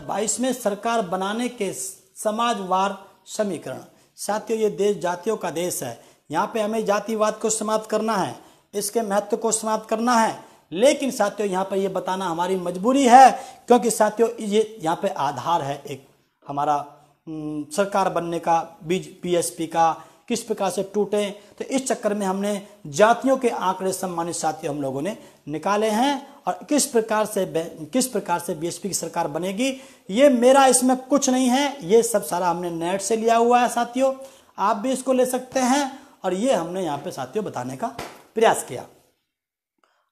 2022 में सरकार बनाने के समाजवार समीकरण। साथियों, ये देश जातियों का देश है। यहाँ पे हमें जातिवाद को समाप्त करना है, इसके महत्व को समाप्त करना है। लेकिन साथियों, यहाँ पर ये बताना हमारी मजबूरी है, क्योंकि साथियों ये यहाँ पे आधार है एक हमारा सरकार बनने का, बीएसपी का किस प्रकार से टूटे। तो इस चक्कर में हमने जातियों के आंकड़े सम्मानित साथियों हम लोगों ने निकाले हैं, और किस प्रकार से बीएसपी की सरकार बनेगी, ये मेरा इसमें कुछ नहीं है, ये सब सारा हमने नेट से लिया हुआ है साथियों। आप भी इसको ले सकते हैं, और ये हमने यहाँ पे साथियों बताने का प्रयास किया।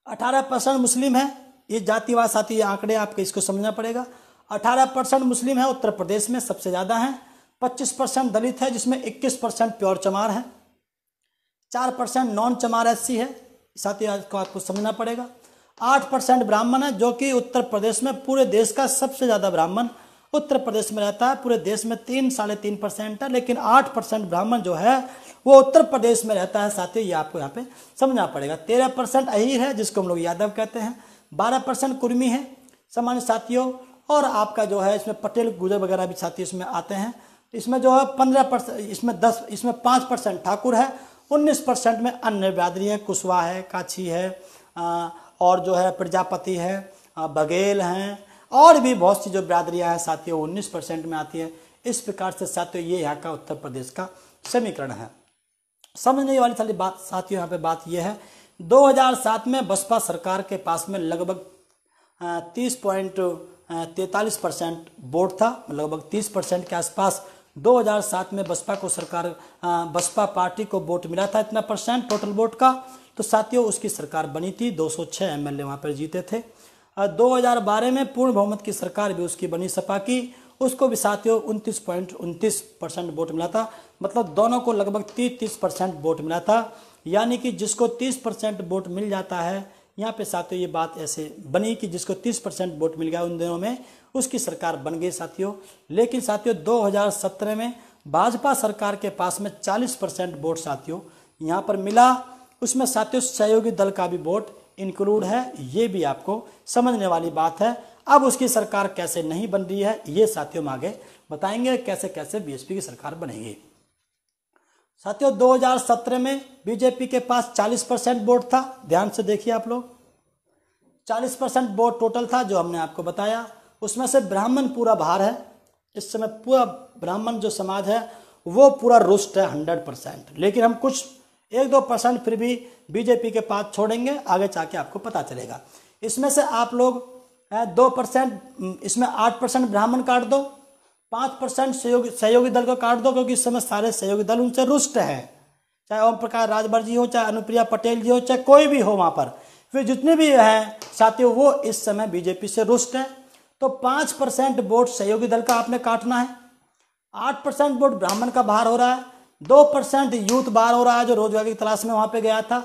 18% मुस्लिम है, ये जातिवाद साथी आंकड़े आपके इसको समझना पड़ेगा। 18% मुस्लिम है, उत्तर प्रदेश में सबसे ज्यादा है। 25% दलित है, जिसमें 21% प्योर चमार है। 4% नॉन चमार एससी है, साथियों आपको समझना पड़ेगा। 8% ब्राह्मण है, जो कि उत्तर प्रदेश में पूरे देश का सबसे ज्यादा ब्राह्मण उत्तर प्रदेश में रहता है। पूरे देश में 3-3.5% है, लेकिन 8% ब्राह्मण जो है वो उत्तर प्रदेश में रहता है साथियों, ये आपको यहाँ पे समझना पड़ेगा। 13% अहीर है, जिसको हम लोग यादव कहते हैं। 12% कुर्मी है सामान्य साथियों, और आपका जो है इसमें पटेल गुजर वगैरह भी साथी इसमें आते हैं। इसमें जो है 15%, इसमें 5% ठाकुर है। 19% में अन्य बिरादरी है, कुशवाहा है, काछी है, और जो है प्रजापति है, बघेल हैं, और भी बहुत सी जो बिरादरियां हैं साथियों 19% में आती है। इस प्रकार से साथियों ये यहाँ का उत्तर प्रदेश का समीकरण है। समझने वाली सारी बात साथियों यहाँ पे बात यह है, 2007 में बसपा सरकार के पास में लगभग 30.43% वोट था, लगभग 30% के आसपास 2007 में बसपा पार्टी को वोट मिला था, इतना परसेंट टोटल वोट का। तो साथियों उसकी सरकार बनी थी, 206 एमएलए वहाँ पर जीते थे। 2012 में पूर्ण बहुमत की सरकार भी उसकी बनी सपा की, उसको भी साथियों 29.29% वोट मिला था। मतलब दोनों को लगभग 30% वोट मिला था, यानी कि जिसको 30% वोट मिल जाता है, यहाँ पे साथियों ये बात ऐसे बनी कि जिसको 30% वोट मिल गया उन दिनों में उसकी सरकार बन गई साथियों। लेकिन साथियों 2017 में भाजपा सरकार के पास में 40% वोट साथियों यहाँ पर मिला, उसमें साथियों सहयोगी दल का भी वोट इंक्लूड है, ये भी आपको समझने वाली बात है। अब उसकी सरकार कैसे नहीं बन रही है, ये साथियों हम आगे बताएंगे कैसे कैसे बीएसपी की सरकार बनेगी। साथियों 2017 में बीजेपी के पास 40% वोट था, ध्यान से देखिए आप लोग, 40% वोट टोटल था जो हमने आपको बताया। उसमें से ब्राह्मण पूरा बाहर है, इस समय पूरा ब्राह्मण जो समाज है वो पूरा रुष्ट है 100%। लेकिन हम कुछ 1-2% फिर भी बीजेपी के पास छोड़ेंगे, आगे जाके आपको पता चलेगा। इसमें से आप लोग 2%, इसमें 8% ब्राह्मण काट दो, 5% सहयोगी दल को काट दो, क्योंकि इस समय सारे सहयोगी दल उनसे रुष्ट हैं, चाहे ओम प्रकाश राजभर जी हो, चाहे अनुप्रिया पटेल जी हो, चाहे कोई भी हो वहां पर, फिर जितने भी हैं साथियों वो इस समय बीजेपी से रुष्ट हैं। तो 5% वोट सहयोगी दल का आपने काटना है, 8% वोट ब्राह्मण का बाहर हो रहा है, 2% यूथ बाहर हो रहा है जो रोजगार की तलाश में वहां पे गया था,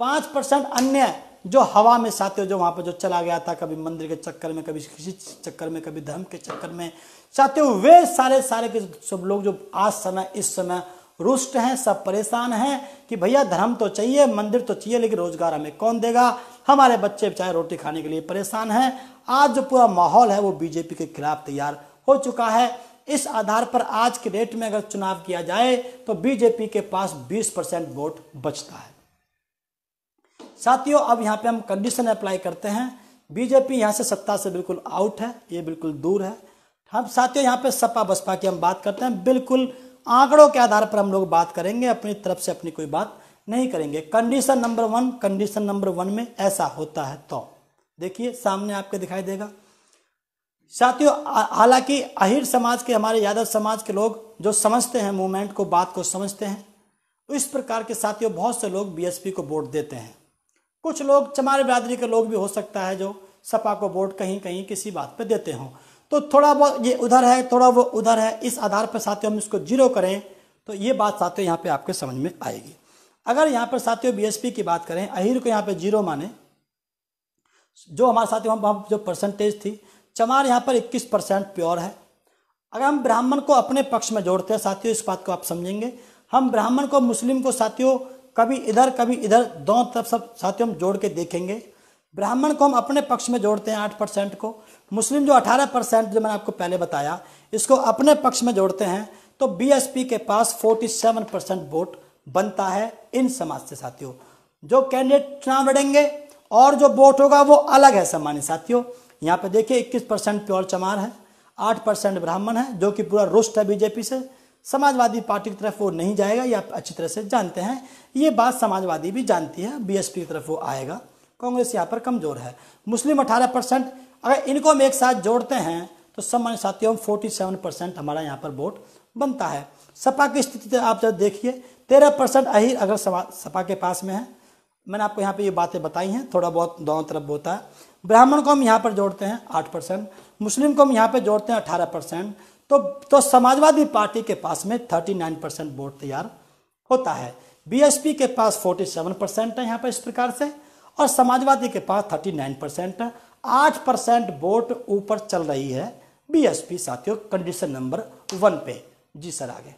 5% अन्य जो हवा में साथियों जो वहां पे जो चला गया था, कभी मंदिर के चक्कर में, कभी किसी चक्कर में, कभी धर्म के चक्कर में, साथियों वे सारे के सब लोग जो आज समय इस समय रुष्ट हैं, सब परेशान हैं कि भैया धर्म तो चाहिए, मंदिर तो चाहिए, लेकिन रोजगार हमें कौन देगा, हमारे बच्चे चाहे रोटी खाने के लिए परेशान हैं। आज जो पूरा माहौल है वो बीजेपी के खिलाफ तैयार हो चुका है। इस आधार पर आज के डेट में अगर चुनाव किया जाए तो बीजेपी के पास 20% वोट बचता है साथियों। अब यहाँ पे हम कंडीशन अप्लाई करते हैं, बीजेपी यहाँ से सत्ता से बिल्कुल आउट है, ये बिल्कुल दूर है। हम साथियों यहाँ पे सपा बसपा की हम बात करते हैं, बिल्कुल आंकड़ों के आधार पर हम लोग बात करेंगे, अपनी तरफ से अपनी कोई बात नहीं करेंगे। कंडीशन नंबर 1 में ऐसा होता है तो देखिए सामने आपके दिखाई देगा साथियों। हालांकि अहीर समाज के, हमारे यादव समाज के लोग जो समझते हैं मूवमेंट को, बात को समझते हैं, इस प्रकार के साथियों बहुत से लोग बीएसपी को वोट देते हैं। कुछ लोग चमार बिरादरी के लोग भी हो सकता है जो सपा को वोट कहीं कहीं किसी बात पे देते हों, तो थोड़ा बहुत ये उधर है, थोड़ा वो उधर है, इस आधार पर साथियों हम इसको जीरो करें तो ये बात साथियों यहाँ पे आपके समझ में आएगी। अगर यहाँ पर साथियों बीएसपी की बात करें, अहीर को यहाँ पे जीरो माने, जो हमारे साथियों हम जो परसेंटेज थी, चमार यहाँ पर 21% प्योर है। अगर हम ब्राह्मण को अपने पक्ष में जोड़ते हैं साथियों, इस बात को आप समझेंगे, हम ब्राह्मण को मुस्लिम को साथियों कभी इधर कभी इधर, दोनों तरफ सब साथियों हम जोड़ के देखेंगे। ब्राह्मण को हम अपने पक्ष में जोड़ते हैं 8% को, मुस्लिम जो 18% जो मैंने आपको पहले बताया इसको अपने पक्ष में जोड़ते हैं, तो बीएसपी के पास 47% वोट बनता है इन समाज से साथियों। जो कैंडिडेट चुनाव लड़ेंगे और जो वोट होगा वो अलग है सम्मानित साथियों। यहाँ पे देखिए 21% प्योर चमार है, 8% ब्राह्मण है जो कि पूरा रुष्ट है बीजेपी से। समाजवादी पार्टी की तरफ वो नहीं जाएगा, ये आप अच्छी तरह से जानते हैं, ये बात समाजवादी भी जानती है, बीएसपी की तरफ वो आएगा। कांग्रेस यहाँ पर कमजोर है। मुस्लिम 18%, अगर इनको हम एक साथ जोड़ते हैं तो सम्मानित साथियों 47% हमारा यहाँ पर वोट बनता है। सपा की स्थिति आप जब देखिए 13% अहीर अगर सपा के पास में है, मैंने आपको यहाँ पे ये बातें बताई हैं, थोड़ा बहुत दोनों तरफ होता है। ब्राह्मण को हम यहाँ पर जोड़ते हैं 8%, मुस्लिम को हम यहाँ पे जोड़ते हैं 18%, तो समाजवादी पार्टी के पास में 39% वोट तैयार होता है। बीएसपी के पास 47% है यहाँ पर इस प्रकार से, और समाजवादी के पास 39% है। 8% वोट ऊपर चल रही है बीएसपी साथियों कंडीशन नंबर 1 पे। जी सर आगे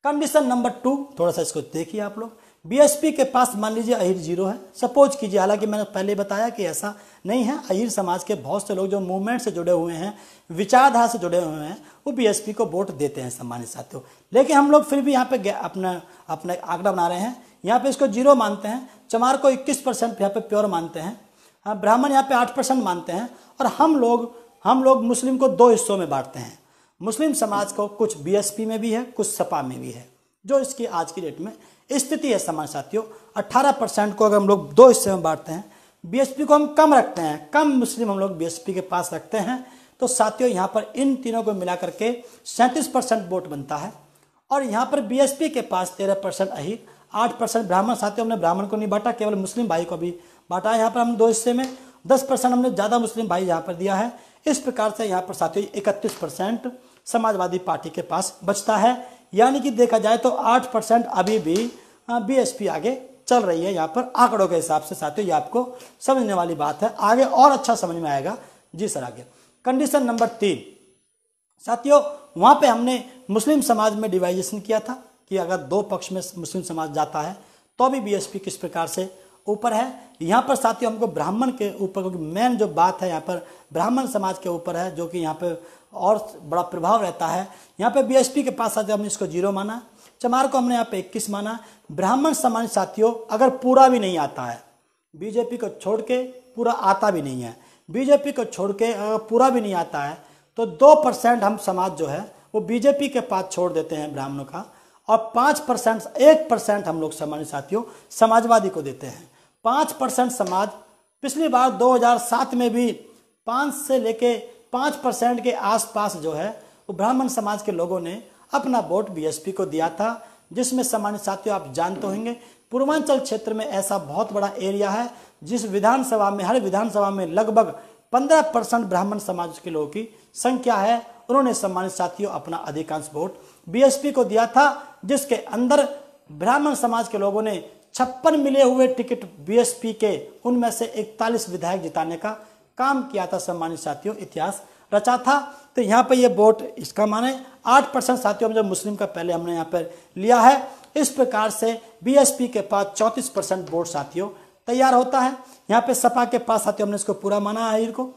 कंडीशन नंबर 2 थोड़ा सा इसको देखिए आप लोग। बीएसपी के पास मान लीजिए अहीर 0 है, सपोज कीजिए, हालांकि मैंने पहले बताया कि ऐसा नहीं है। अहीर समाज के बहुत से लोग जो मूवमेंट से जुड़े हुए हैं, विचारधारा से जुड़े हुए हैं, वो बीएसपी को वोट देते हैं सम्मानित साथियों। लेकिन हम लोग फिर भी यहाँ पे अपना आंकड़ा बना रहे हैं, यहाँ पे इसको 0 मानते हैं, चमार को 21% यहाँ पे प्योर मानते हैं, ब्राह्मण यहाँ पे 8% मानते हैं, और हम लोग मुस्लिम को 2 हिस्सों में बांटते हैं। मुस्लिम समाज को कुछ बीएसपी में भी है, कुछ सपा में भी है, जो इसकी आज की डेट में स्थिति है समाज साथियों। 18% को अगर हम लोग 2 हिस्से में बांटते हैं, बीएसपी को हम कम रखते हैं, कम मुस्लिम हम लोग बीएसपी के पास रखते हैं, तो साथियों यहाँ पर इन तीनों को मिला करके 37% वोट बनता है। और यहाँ पर बीएसपी के पास 13% अहीर, 8% ब्राह्मण। साथियों हमने ब्राह्मण को नहीं बांटा, केवल मुस्लिम भाई को भी बांटा है। यहाँ पर हम 2 हिस्से में 10% हमने ज़्यादा मुस्लिम भाई यहाँ पर दिया है। इस प्रकार से यहाँ पर साथियों 31% समाजवादी पार्टी के पास बचता है। यानी कि देखा जाए तो 8% अभी भी बीएसपी आगे चल रही है यहाँ पर आंकड़ों के हिसाब से साथियों। ये आपको समझने वाली बात है, आगे और अच्छा समझ में आएगा। जी सर आगे कंडीशन नंबर 3 साथियों, वहाँ पे हमने मुस्लिम समाज में डिवाइजेशन किया था कि अगर 2 पक्ष में मुस्लिम समाज जाता है तो भी बीएसपी किस प्रकार से ऊपर है। यहाँ पर साथियों हमको ब्राह्मण के ऊपर, क्योंकि मेन जो बात है यहाँ पर ब्राह्मण समाज के ऊपर है, जो कि यहाँ पे और बड़ा प्रभाव रहता है। यहाँ पे बीएसपी के पास साथियों हमने इसको 0 माना, चमार को हमने यहाँ पे 21 माना। ब्राह्मण समाज साथियों अगर पूरा भी नहीं आता है, बीजेपी को छोड़ के पूरा आता भी नहीं है, बीजेपी को छोड़ के अगर पूरा भी नहीं आता है, तो 2% हम समाज जो है वो बीजेपी के पास छोड़ देते हैं ब्राह्मणों का, और 5% 1% हम लोग सामान्य साथियों समाजवादी को देते हैं। 5% समाज पिछली बार 2007 में भी 5 से लेके 5% के आसपास जो है वो ब्राह्मण समाज के लोगों ने अपना वोट बीएसपी को दिया था, जिसमें सामान्य साथियों आप जानते होंगे पूर्वांचल क्षेत्र में ऐसा बहुत बड़ा एरिया है जिस विधानसभा में, हर विधानसभा में लगभग 15% ब्राह्मण समाज के लोगों की संख्या है। उन्होंने सम्मानित साथियों अपना अधिकांश वोट बीएसपी को दिया था, जिसके अंदर ब्राह्मण समाज के लोगों ने 56 मिले हुए टिकट बीएसपी के, उनमें से 41 विधायक जिताने का काम किया था सम्मानित साथियों, इतिहास रचा था। तो यहाँ पे ये वोट इसका माने 8% साथियों जब मुस्लिम का पहले हमने यहाँ पर लिया है। इस प्रकार से बीएसपी के पास 34% वोट साथियों तैयार होता है। यहाँ पे सपा के पास साथियों हमने इसको पूरा माना है, अहीर को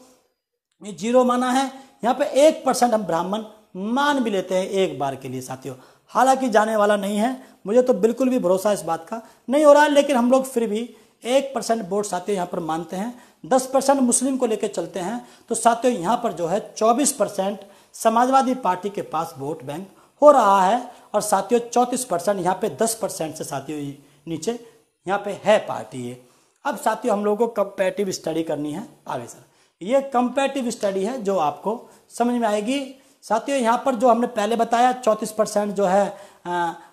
0 माना है। यहाँ पे 1% हम ब्राह्मण मान भी लेते हैं एक बार के लिए साथियों, हालांकि जाने वाला नहीं है, मुझे तो बिल्कुल भी भरोसा इस बात का नहीं हो रहा है, लेकिन हम लोग फिर भी 1% वोट साथियों यहाँ पर मानते हैं। 10% मुस्लिम को लेकर चलते हैं, तो साथियों यहाँ पर जो है 24% समाजवादी पार्टी के पास वोट बैंक हो रहा है, और साथियों 34% यहाँ पे 10% से साथियों नीचे यहाँ पे है पार्टी है। अब साथियों हम लोगों को कंपैरेटिव स्टडी करनी है आगे सर, ये कंपैरेटिव स्टडी है जो आपको समझ में आएगी साथियों। यहाँ पर जो हमने पहले बताया 34% जो है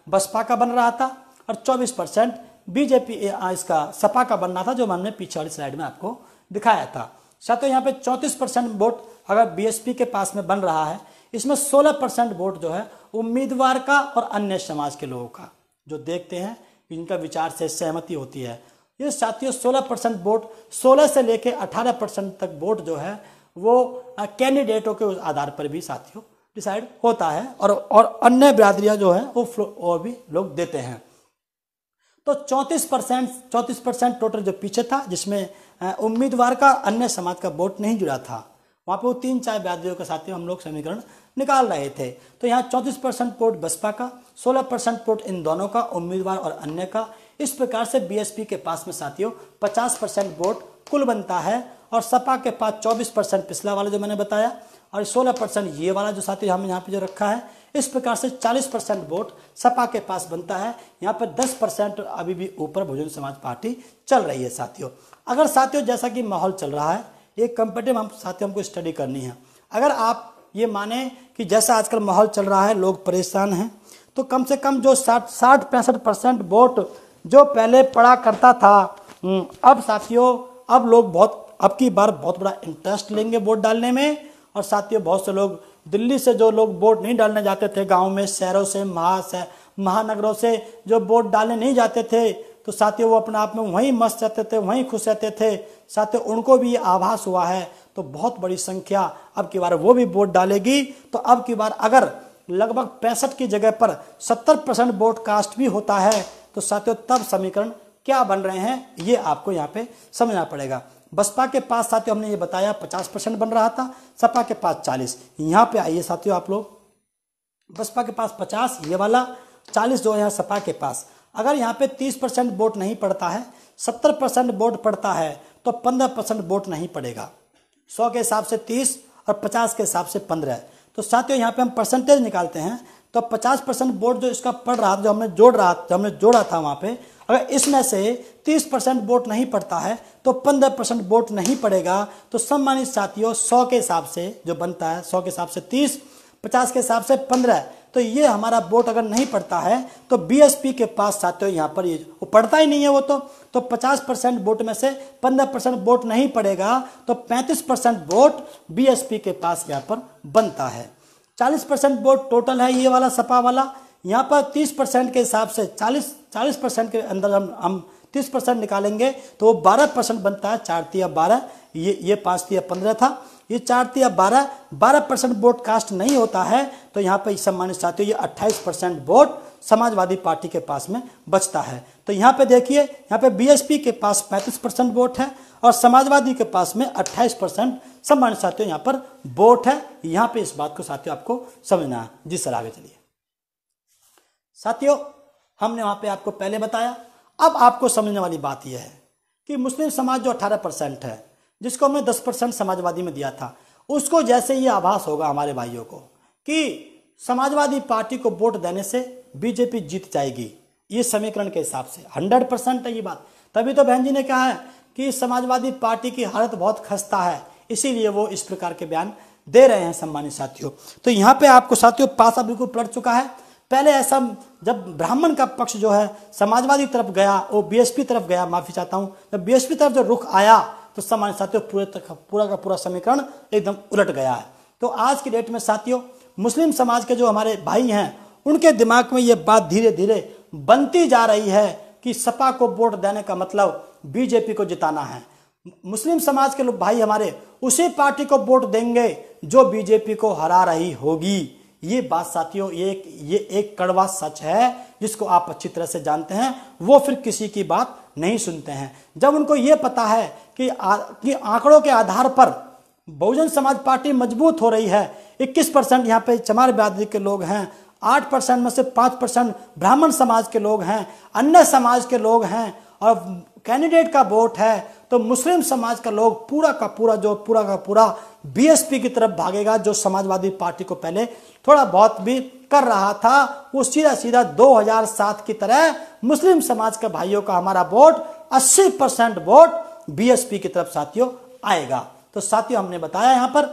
बसपा का बन रहा था, और 24% बीजेपी इसका सपा का बन रहा था, जो हमने पीछे वाली स्लाइड में आपको दिखाया था। साथियों यहाँ पे 34% वोट अगर बीएसपी के पास में बन रहा है, इसमें 16% वोट जो है उम्मीदवार का और अन्य समाज के लोगों का, जो देखते हैं इनका विचार से सहमति होती है। ये साथियों 16% वोट, 16 से लेके 18% तक वोट जो है वो कैंडिडेटों के आधार पर भी साथियों डिसाइड होता है, और अन्य बिरादरियां जो है वो और भी लोग देते हैं। तो 34% टोटल जो पीछे था, जिसमें उम्मीदवार का अन्य समाज का वोट नहीं जुड़ा था, वहाँ पे वो 3-4 बिरादरियों के साथ हम लोग समीकरण निकाल रहे थे। तो यहाँ 34% वोट बसपा का, 16% वोट इन दोनों का, उम्मीदवार और अन्य का। इस प्रकार से बीएसपी के पास में साथियों 50% वोट कुल बनता है और सपा के पास 24% पिछला वाला जो मैंने बताया और 16% ये वाला जो साथियों हम यहाँ पे जो रखा है। इस प्रकार से 40% वोट सपा के पास बनता है। यहाँ पर 10% अभी भी ऊपर बहुजन समाज पार्टी चल रही है साथियों। अगर साथियों जैसा कि माहौल चल रहा है, एक कंपेटिटिव हम साथियों हमको स्टडी करनी है। अगर आप ये माने कि जैसा आजकल माहौल चल रहा है, लोग परेशान हैं, तो कम से कम जो 60-65% वोट जो पहले पड़ा करता था, अब साथियों अब लोग अब की बार बहुत बड़ा इंटरेस्ट लेंगे वोट डालने में। और साथियों बहुत से लोग दिल्ली से जो लोग वोट नहीं डालने जाते थे, गाँव में शहरों से महानगरों से जो वोट डालने नहीं जाते थे, तो साथियों वो अपने आप में वहीं मस्त रहते थे, वहीं खुश रहते थे। साथियों उनको भी ये आभास हुआ है, तो बहुत बड़ी संख्या अब की बार वो भी वोट डालेगी। तो अब की बार अगर लगभग 65 की जगह पर 70% वोट कास्ट भी होता है, तो साथियों तब समीकरण क्या बन रहे हैं ये आपको यहाँ पे समझना पड़ेगा। बसपा के पास साथियों हमने ये बताया 50% बन रहा था, सपा के पास 40। यहाँ पे आइए साथियों आप लोग, बसपा के पास 50 ये वाला, 40 जो है सपा के पास। अगर यहाँ पे 30% वोट नहीं पड़ता है, 70% वोट पड़ता है, तो 15% वोट नहीं पड़ेगा। 100 के हिसाब से 30 और 50 के हिसाब से 15। तो साथियों यहाँ पे हम परसेंटेज निकालते हैं, तो 50% वोट जो इसका पड़ रहा था, जो हमने जोड़ा था वहाँ पे, अगर इसमें से 30% वोट नहीं पड़ता है तो 15% वोट नहीं पड़ेगा। तो सम्मानित साथियों 100 के हिसाब से जो बनता है, 100 के हिसाब से 30, 50 के हिसाब से 15, तो ये हमारा वोट अगर नहीं पड़ता है तो बीएसपी के पास साथियों यहाँ पर ये वो पड़ता ही नहीं है वो तो 50% वोट में से 15% वोट नहीं पड़ेगा, तो 35% वोट बीएसपी के पास यहाँ पर बनता है। 40% वोट टोटल है ये वाला सपा वाला। यहाँ पर 30% के हिसाब से 40% के अंदर हम 30% निकालेंगे तो वो 12% बनता है। 4 तिया 12, ये 5 तिया 15 था, ये 4 तिया 12% वोट कास्ट नहीं होता है। तो यहाँ पर सम्मानित साथियों ये 28% वोट समाजवादी पार्टी के पास में बचता है। तो यहाँ पे देखिए, यहाँ पे बीएसपी के पास 35% वोट है और समाजवादी के पास में 28% सम्मानित साथियों यहाँ पर वोट है। यहाँ पे इस बात को साथियों आपको समझना है। जी सर आगे चलिए। साथियों हमने वहाँ पे आपको पहले बताया, अब आपको समझने वाली बात यह है कि मुस्लिम समाज जो 18% है, जिसको हमने 10% समाजवादी में दिया था, उसको जैसे ये आभास होगा हमारे भाइयों को कि समाजवादी पार्टी को वोट देने से बीजेपी जीत जाएगी, ये समीकरण के हिसाब से 100% है ये बात। तभी तो बहन जी ने कहा है कि समाजवादी पार्टी की हालत बहुत खस्ता है, इसीलिए वो इस प्रकार के बयान दे रहे हैं सम्मानित साथियों। तो यहाँ पे आपको साथियों पासा बिल्कुल पलट चुका है। पहले ऐसा जब ब्राह्मण का पक्ष जो है समाजवादी तरफ गया, वो बीएसपी तरफ गया, माफी चाहता हूँ, जब बीएसपी तरफ जो रुख आया तो सम्मानित साथियों पूरा का पूरा समीकरण एकदम उलट गया है। तो आज की डेट में साथियों मुस्लिम समाज के जो हमारे भाई हैं, उनके दिमाग में ये बात धीरे धीरे बनती जा रही है कि सपा को वोट देने का मतलब बीजेपी को जिताना है। मुस्लिम समाज के लोग भाई हमारे उसी पार्टी को वोट देंगे जो बीजेपी को हरा रही होगी। ये बात साथियों ये एक कड़वा सच है जिसको आप अच्छी तरह से जानते हैं। वो फिर किसी की बात नहीं सुनते हैं। जब उनको ये पता है कि आंकड़ों के आधार पर बहुजन समाज पार्टी मजबूत हो रही है, 21% यहाँ पे चमार बिरादरी के लोग हैं, 8% में से 5% ब्राह्मण समाज के लोग हैं, अन्य समाज के लोग हैं और कैंडिडेट का वोट है, तो मुस्लिम समाज का लोग पूरा का पूरा बीएसपी की तरफ भागेगा, जो समाजवादी पार्टी को पहले थोड़ा बहुत भी कर रहा था। वो सीधा 2007 की तरह मुस्लिम समाज के भाइयों का हमारा वोट 80% वोट बीएसपी की तरफ साथियों आएगा। तो साथियों हमने बताया यहाँ पर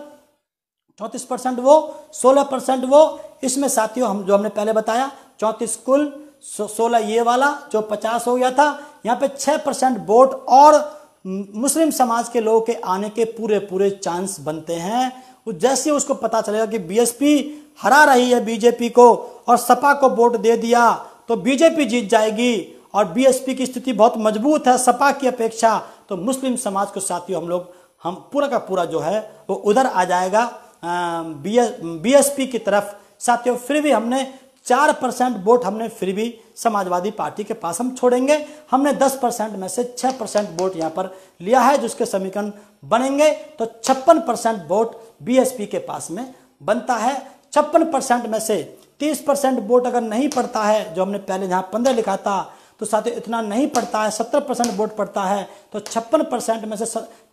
34% वो, 16% वो, इसमें साथियों हमने पहले बताया 34 कुल, 16 ये वाला जो 50 हो गया था। यहाँ पे 6% वोट और मुस्लिम समाज के लोगों के आने के पूरे चांस बनते हैं। जैसे उसको पता चलेगा कि बीएसपी हरा रही है बीजेपी को और सपा को वोट दे दिया तो बीजेपी जीत जाएगी और बीएसपी की स्थिति बहुत मजबूत है सपा की अपेक्षा, तो मुस्लिम समाज को साथियों हम पूरा का पूरा जो है वो उधर आ जाएगा बीएसपी की तरफ। साथियों फिर भी हमने 4% वोट हमने फिर भी समाजवादी पार्टी के पास हम छोड़ेंगे। हमने 10% में से 6% वोट यहाँ पर लिया है, जिसके समीकरण बनेंगे तो 56% वोट बीएसपी के पास में बनता है। 56% में से 30% वोट अगर नहीं पड़ता है, जो हमने पहले यहाँ 15 लिखा था, तो साथियों इतना नहीं पड़ता है, 70% वोट पड़ता है। तो 56% में से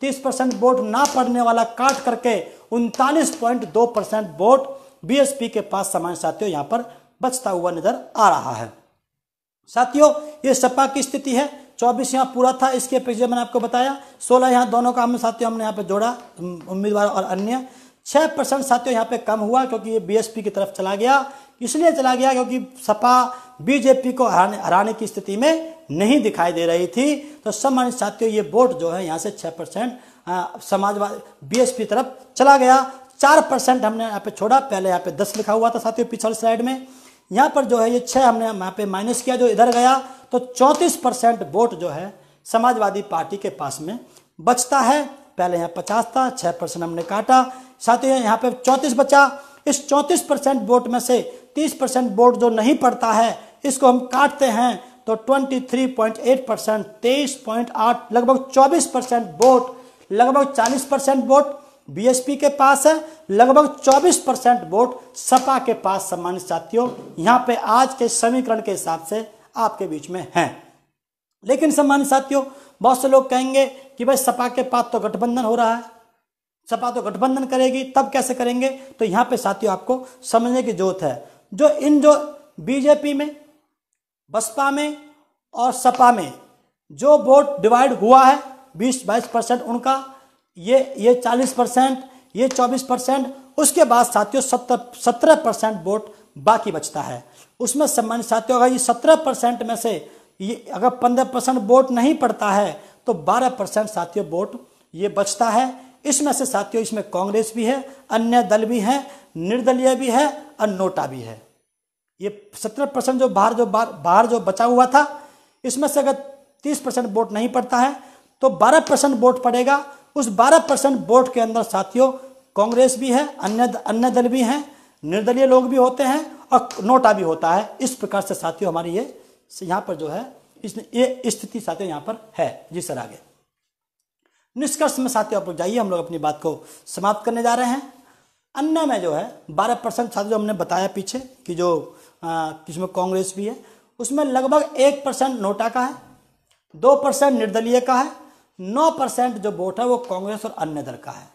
30% वोट ना पड़ने वाला काट करके 39.2% वोट बीएसपी के पास सामान्य साथियों यहाँ पर बचता हुआ नजर आ रहा है। साथियों ये सपा की स्थिति है। 24 यहाँ पूरा था, इसके पीछे मैंने आपको बताया 16 यहाँ दोनों का हमने साथियों हमने यहाँ पे जोड़ा, उम्मीदवार और अन्य। 6% साथियों यहाँ पे कम हुआ क्योंकि ये बीएसपी की तरफ चला गया। इसलिए चला गया क्योंकि सपा बीजेपी को हराने की स्थिति में नहीं दिखाई दे रही थी। तो सम्मानित साथियों ये वोट जो है यहाँ से 6% समाजवादी बीएसपी तरफ चला गया। 4% हमने यहाँ पे छोड़ा, पहले यहाँ पे 10 लिखा हुआ था साथियों पिछले स्लाइड में। यहाँ पर जो है ये 6 हमने यहाँ पे माइनस किया, जो इधर गया, तो 34% वोट जो है समाजवादी पार्टी के पास में बचता है। पहले यहाँ 50 था, 6% हमने काटा, साथियों यहाँ पे 34 बचा। इस 34% वोट में से 30% वोट जो नहीं पड़ता है, इसको हम काटते हैं तो 23.8%, 23.8, लगभग 24% वोट, लगभग 40% वोट बीएसपी के पास है, लगभग 24% वोट सपा के पास सम्मानित साथियों यहाँ पे आज के समीकरण के हिसाब से आपके बीच में है। लेकिन सम्मानित साथियों बहुत से लोग कहेंगे कि भाई सपा के पास तो गठबंधन हो रहा है, सपा तो गठबंधन करेगी, तब कैसे करेंगे? तो यहाँ पे साथियों आपको समझने की जरूरत है, जो बीजेपी में, बसपा में और सपा में जो वोट डिवाइड हुआ है 20-22% उनका, ये 40%, ये 24%, उसके बाद साथियों 17% वोट बाकी बचता है। उसमें सम्मानित साथियों अगर ये 17% में से ये अगर 15% वोट नहीं पड़ता है तो 12% साथियों वोट ये बचता है। इसमें से साथियों इसमें कांग्रेस भी है, अन्य दल भी है, निर्दलीय भी है और नोटा भी है। ये 17% जो बाहर जो बचा हुआ था, इसमें से अगर 30% वोट नहीं पड़ता है तो 12% वोट पड़ेगा। उस 12% वोट के अंदर साथियों कांग्रेस भी है, अन्य दल भी हैं, निर्दलीय लोग भी होते हैं और नोटा भी होता है। इस प्रकार से साथियों हमारी ये यहाँ पर जो है ये स्थिति साथियों यहाँ पर है। जी सर, आगे निष्कर्ष में साथियों आप लोग जाइए, हम लोग अपनी बात को समाप्त करने जा रहे हैं। अन्य में जो है 12% साथियों जो हमने बताया पीछे कि जो जिसमें कांग्रेस भी है, उसमें लगभग 1% नोटा का है, 2% निर्दलीय का है, 9% जो वोट है वो कांग्रेस और अन्य दल का है,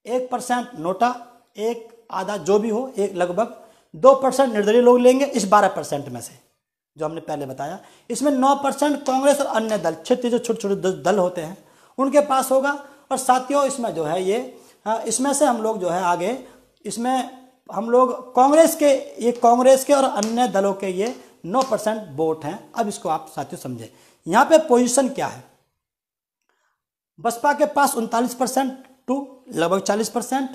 1% नोटा, एक आधा जो भी हो, एक लगभग 2% निर्दलीय लोग लेंगे इस 12% में से जो हमने पहले बताया। इसमें 9% कांग्रेस और अन्य दल, क्षेत्रीय जो छोटे छोटे दल होते हैं उनके पास होगा। और साथियों इसमें जो है ये इसमें से हम लोग जो है आगे इसमें हम लोग कांग्रेस के और अन्य दलों के ये 9% वोट हैं। अब इसको आप साथियों समझे, यहाँ पे पोजीशन क्या है। बसपा के पास 39% टू लगभग 40%,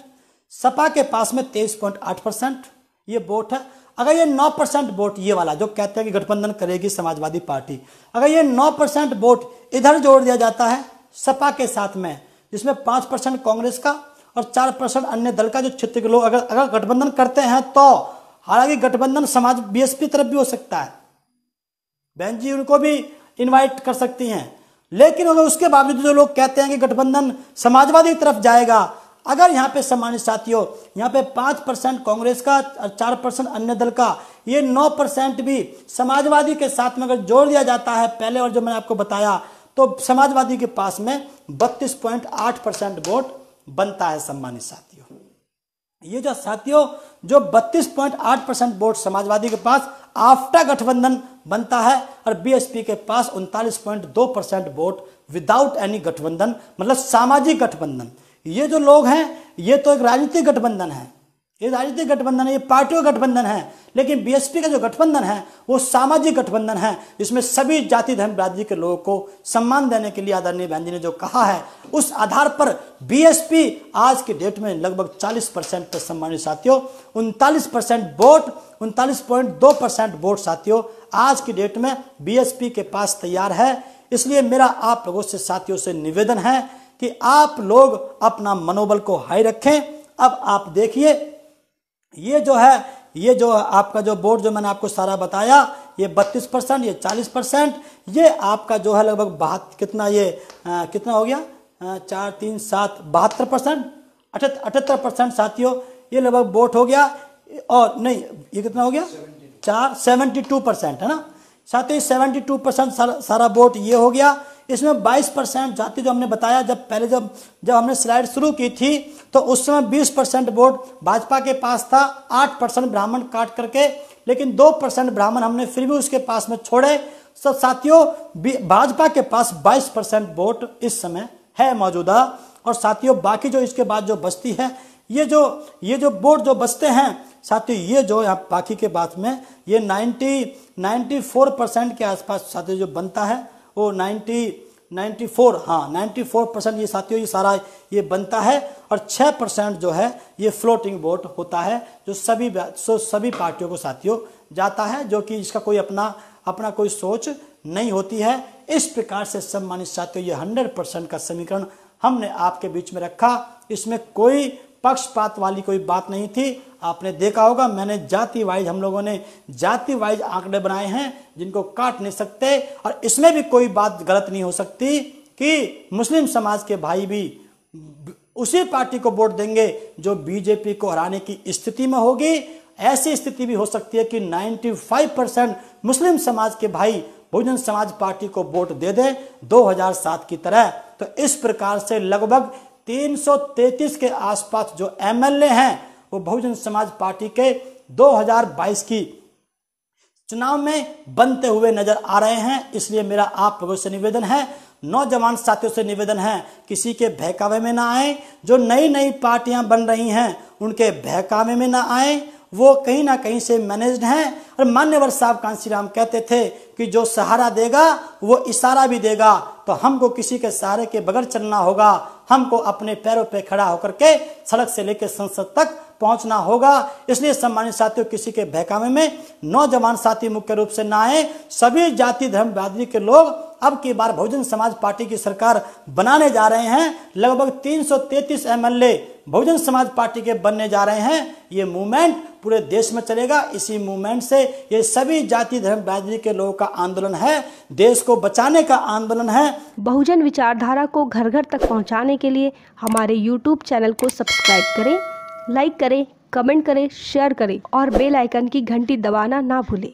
सपा के पास में 23.8% ये वोट है। अगर ये 9% वोट ये वाला जो कहते हैं कि गठबंधन करेगी समाजवादी पार्टी, अगर ये 9% वोट इधर जोड़ दिया जाता है सपा के साथ में, जिसमें 5% कांग्रेस का और 4% अन्य दल का, जो क्षेत्र के लोग अगर गठबंधन करते हैं तो, हालांकि गठबंधन समाज बीएसपी तरफ भी हो सकता है, बहन जी उनको भी इनवाइट कर सकती हैं, लेकिन अगर उसके बावजूद जो लोग कहते हैं कि गठबंधन समाजवादी की तरफ जाएगा, अगर यहाँ पे सम्मानित साथियों यहाँ पे 5% कांग्रेस का और 4% अन्य दल का, ये 9% भी समाजवादी के साथ में अगर जोड़ दिया जाता है पहले, और जो मैंने आपको बताया, तो समाजवादी के पास में 32.8% वोट बनता है। सम्मानित साथियों ये जो साथियों जो 32.8% वोट समाजवादी के पास आफ्टर गठबंधन बनता है, और बीएसपी के पास 39.2% वोट विदाउट एनी गठबंधन, मतलब सामाजिक गठबंधन। ये जो लोग हैं ये तो एक राजनीतिक गठबंधन है, ये राजनीतिक गठबंधन है, ये पार्टियों का गठबंधन है, लेकिन बीएसपी का जो गठबंधन है वो सामाजिक गठबंधन है, जिसमें सभी जाति धर्म राज्य के लोगों को सम्मान देने के लिए आदरणीय बहन जी ने जो कहा है, उस आधार पर बीएसपी आज के डेट में लगभग 40% पर सम्मानित साथियों 39% वोट, 39.2% वोट साथियों आज की डेट में बीएसपी के पास तैयार है। इसलिए मेरा आप लोगों से साथियों से निवेदन है कि आप लोग अपना मनोबल को हाई रखें। अब आप देखिए ये जो है ये जो आपका जो वोट जो मैंने आपको सारा बताया, ये 32%, ये 40%, ये आपका जो है लगभग कितना ये कितना हो गया 4 3 7 72%, 78% साथियों, ये लगभग वोट हो गया। और नहीं, ये कितना हो गया 72% है ना साथियों, 72% सारा वोट ये हो गया। इसमें 22% जाति जो हमने बताया, जब हमने स्लाइड शुरू की थी तो उस समय 20% वोट भाजपा के पास था, 8% ब्राह्मण काट करके, लेकिन 2% ब्राह्मण हमने फिर भी उसके पास में छोड़े। तो साथियों भाजपा के पास 22% वोट इस समय है मौजूदा। और साथियों बाकी जो इसके बाद जो बचती है, ये जो वोट जो बचते हैं साथियों, ये जो यहाँ बाकी के बाद में ये 94% के आसपास साथियों जो बनता है, वो 94% ये साथियों ये सारा ये बनता है। और 6% जो है ये फ्लोटिंग वोट होता है, जो सभी पार्टियों को साथियों जाता है, जो कि इसका कोई अपना कोई सोच नहीं होती है। इस प्रकार से सम्मानित साथियों ये 100% का समीकरण हमने आपके बीच में रखा। इसमें कोई पक्षपात वाली कोई बात नहीं थी। आपने देखा होगा मैंने जाति वाइज, हम लोगों ने जाति वाइज आंकड़े बनाए हैं जिनको काट नहीं सकते। और इसमें भी कोई बात गलत नहीं हो सकती कि मुस्लिम समाज के भाई भी उसी पार्टी को वोट देंगे जो बीजेपी को हराने की स्थिति में होगी। ऐसी स्थिति भी हो सकती है कि 95% मुस्लिम समाज के भाई बहुजन समाज पार्टी को वोट दे दे 2007 की तरह। तो इस प्रकार से लगभग 333 के आसपास जो एमएलए हैं वो बहुजन समाज पार्टी के 2022 की चुनाव में बनते हुए नजर आ रहे हैं। इसलिए मेरा आप लोगों से निवेदन है, नौजवान साथियों से निवेदन है, किसी के बहकावे में ना आए। जो नई पार्टियां बन रही हैं उनके बहकावे में ना आए, वो कहीं ना कहीं से मैनेज्ड हैं। और मान्यवर साहब कांसीराम कहते थे कि जो सहारा देगा वो इशारा भी देगा। तो हमको किसी के सहारे के बगैर चलना होगा, हमको अपने पैरों पे खड़ा होकर के सड़क से लेकर संसद तक पहुंचना होगा। इसलिए सम्मानित साथियों किसी के बहकावे में नौजवान साथी मुख्य रूप से ना आए। सभी जाति धर्म बिरादरी के लोग अब की बार बहुजन समाज पार्टी की सरकार बनाने जा रहे हैं। लगभग 333 एमएलए बहुजन समाज पार्टी के बनने जा रहे हैं। ये मूवमेंट पूरे देश में चलेगा। इसी मूवमेंट से ये सभी जाति धर्म बिरादरी के लोगों का आंदोलन है, देश को बचाने का आंदोलन है। बहुजन विचारधारा को घर घर तक पहुंचाने के लिए हमारे YouTube चैनल को सब्सक्राइब करें, लाइक करें, कमेंट करें, शेयर करें और बेल आइकन की घंटी दबाना ना भूलें।